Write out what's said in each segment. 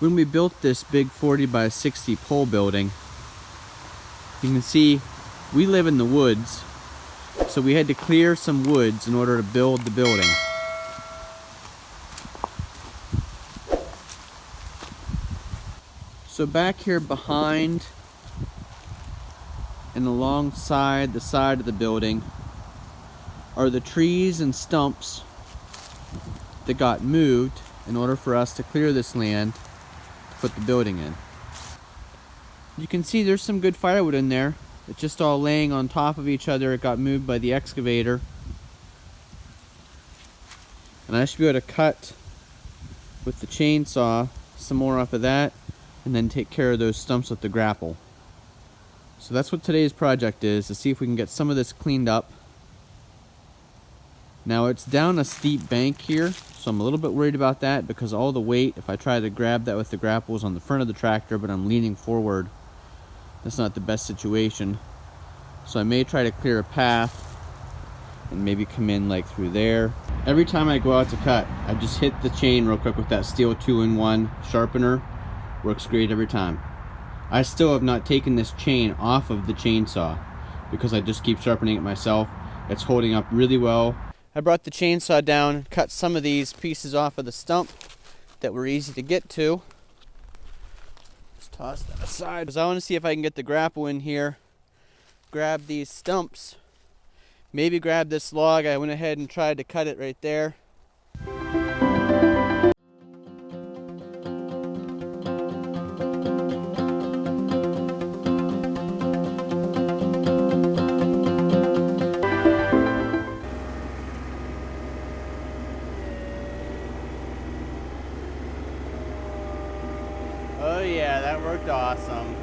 When we built this big 40 by 60 pole building, you can see we live in the woods, so we had to clear some woods in order to build the building. So back here behind and alongside the side of the building are the trees and stumps that got moved in order for us to clear this land to put the building in. You can see there's some good firewood in there. It's just all laying on top of each other. It got moved by the excavator. And I should be able to cut with the chainsaw some more off of that and then take care of those stumps with the grapple. So that's what today's project is, to see if we can get some of this cleaned up. Now it's down a steep bank here, so I'm a little bit worried about that because all the weight, if I try to grab that with the grapple, is on the front of the tractor, but I'm leaning forward. That's not the best situation. So I may try to clear a path and maybe come in like through there. Every time I go out to cut, I just hit the chain real quick with that steel 2-in-1 sharpener. Works great every time. I still have not taken this chain off of the chainsaw because I just keep sharpening it myself. It's holding up really well. I brought the chainsaw down, cut some of these pieces off of the stump that were easy to get to. Just toss that aside because I want to see if I can get the grapple in here, grab these stumps, maybe grab this log. I went ahead and tried to cut it right there. Oh yeah, that worked awesome.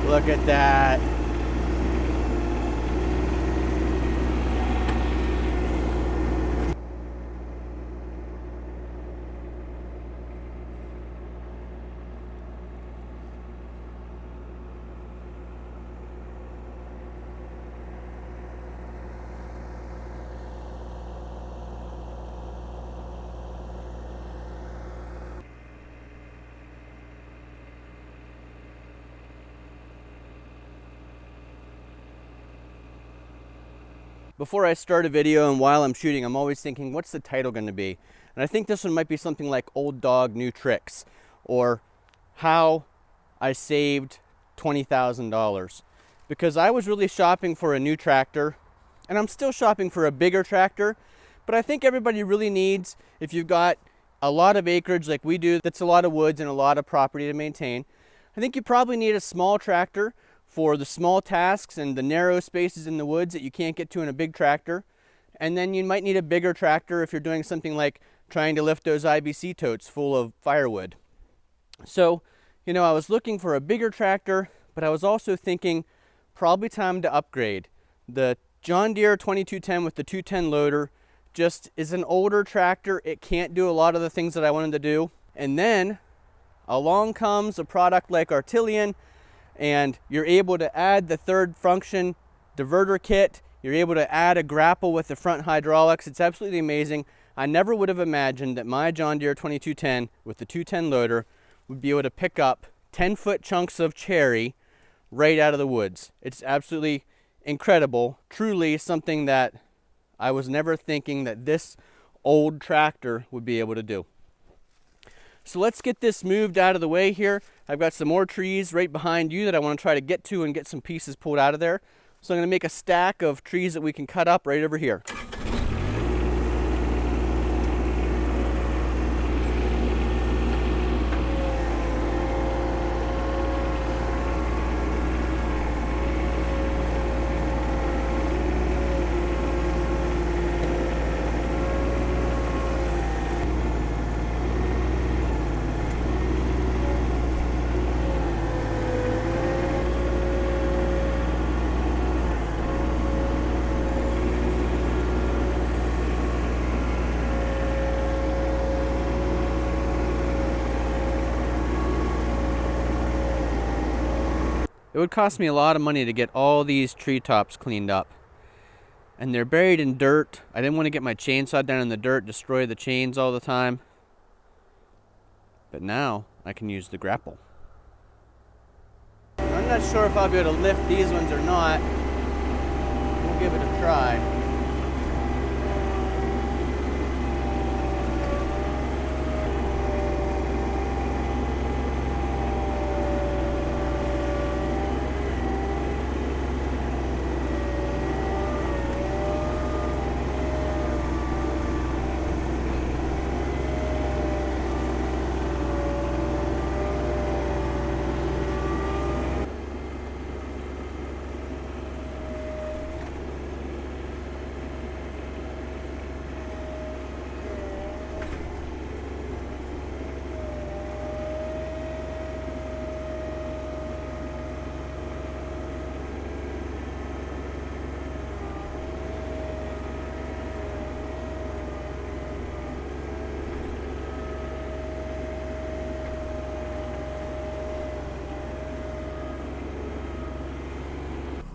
Look at that. Before I start a video and while I'm shooting, I'm always thinking, what's the title going to be? And I think this one might be something like Old Dog New Tricks, or How I Saved $20,000. Because I was really shopping for a new tractor, and I'm still shopping for a bigger tractor, but I think everybody really needs, if you've got a lot of acreage like we do, that's a lot of woods and a lot of property to maintain, I think you probably need a small tractor for the small tasks and the narrow spaces in the woods that you can't get to in a big tractor. And then you might need a bigger tractor if you're doing something like trying to lift those IBC totes full of firewood. So, you know, I was looking for a bigger tractor, but I was also thinking probably time to upgrade. The John Deere 2210 with the 210 loader just is an older tractor. It can't do a lot of the things that I wanted to do. And then along comes a product like Artillian, and you're able to add the third function diverter kit. You're able to add a grapple with the front hydraulics. It's absolutely amazing. I never would have imagined that my John Deere 2210 with the 210 loader would be able to pick up 10-foot chunks of cherry right out of the woods. It's absolutely incredible. Truly something that I was never thinking that this old tractor would be able to do. So let's get this moved out of the way here. I've got some more trees right behind you that I want to try to get to and get some pieces pulled out of there. So I'm going to make a stack of trees that we can cut up right over here. It would cost me a lot of money to get all these treetops cleaned up. And they're buried in dirt. I didn't want to get my chainsaw down in the dirt, destroy the chains all the time. But now I can use the grapple. I'm not sure if I'll be able to lift these ones or not. We'll give it a try.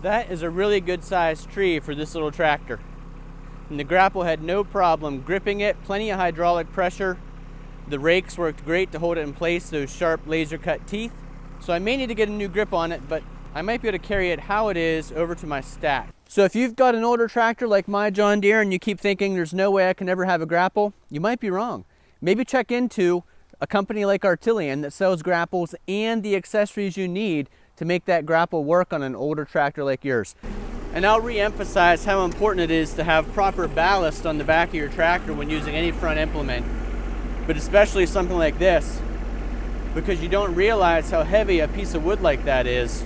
That is a really good sized tree for this little tractor. And the grapple had no problem gripping it, plenty of hydraulic pressure. The rakes worked great to hold it in place, those sharp laser cut teeth. So I may need to get a new grip on it, but I might be able to carry it how it is over to my stack. So if you've got an older tractor like my John Deere and you keep thinking there's no way I can ever have a grapple, you might be wrong. Maybe check into a company like Artillian that sells grapples and the accessories you need to make that grapple work on an older tractor like yours. And I'll re-emphasize how important it is to have proper ballast on the back of your tractor when using any front implement, but especially something like this, because you don't realize how heavy a piece of wood like that is.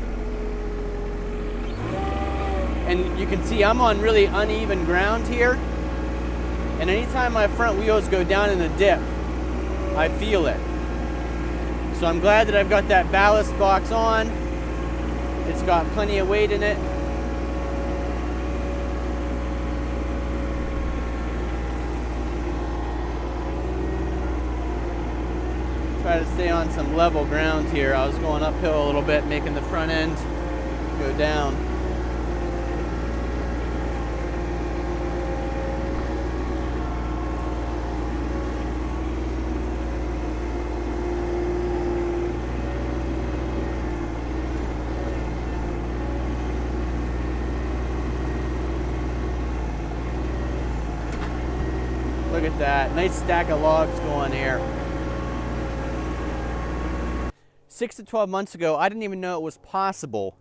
And you can see I'm on really uneven ground here, and anytime my front wheels go down in a dip, I feel it. So I'm glad that I've got that ballast box on. It's got plenty of weight in it. Try to stay on some level ground here. I was going uphill a little bit, making the front end go down. Look at that, nice stack of logs going here. 6 to 12 months ago, I didn't even know it was possible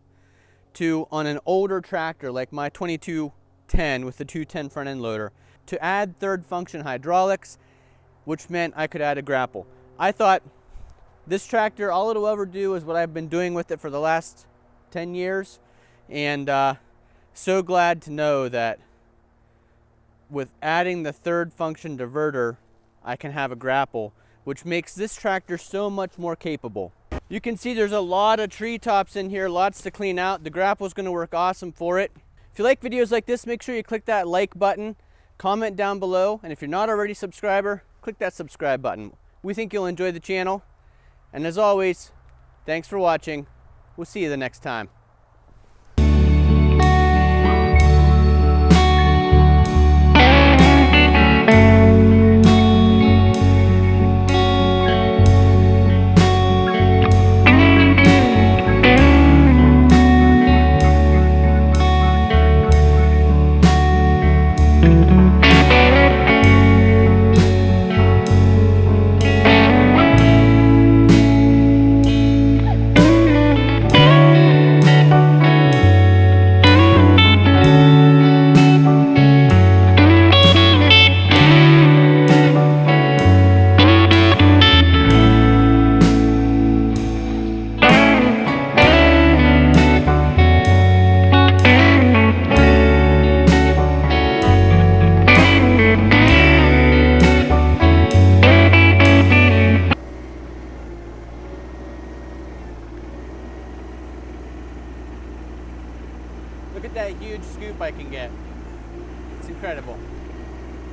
to, on an older tractor like my 2210 with the 210 front end loader, to add third function hydraulics, which meant I could add a grapple. I thought this tractor, all it'll ever do is what I've been doing with it for the last 10 years. And so glad to know that with adding the third function diverter, I can have a grapple, which makes this tractor so much more capable. You can see there's a lot of tree tops in here, lots to clean out. The grapple is going to work awesome for it. If you like videos like this, make sure you click that like button, comment down below, and if you're not already a subscriber, click that subscribe button. We think you'll enjoy the channel. And as always, thanks for watching. We'll see you the next time. huge scoop I can get. It's incredible.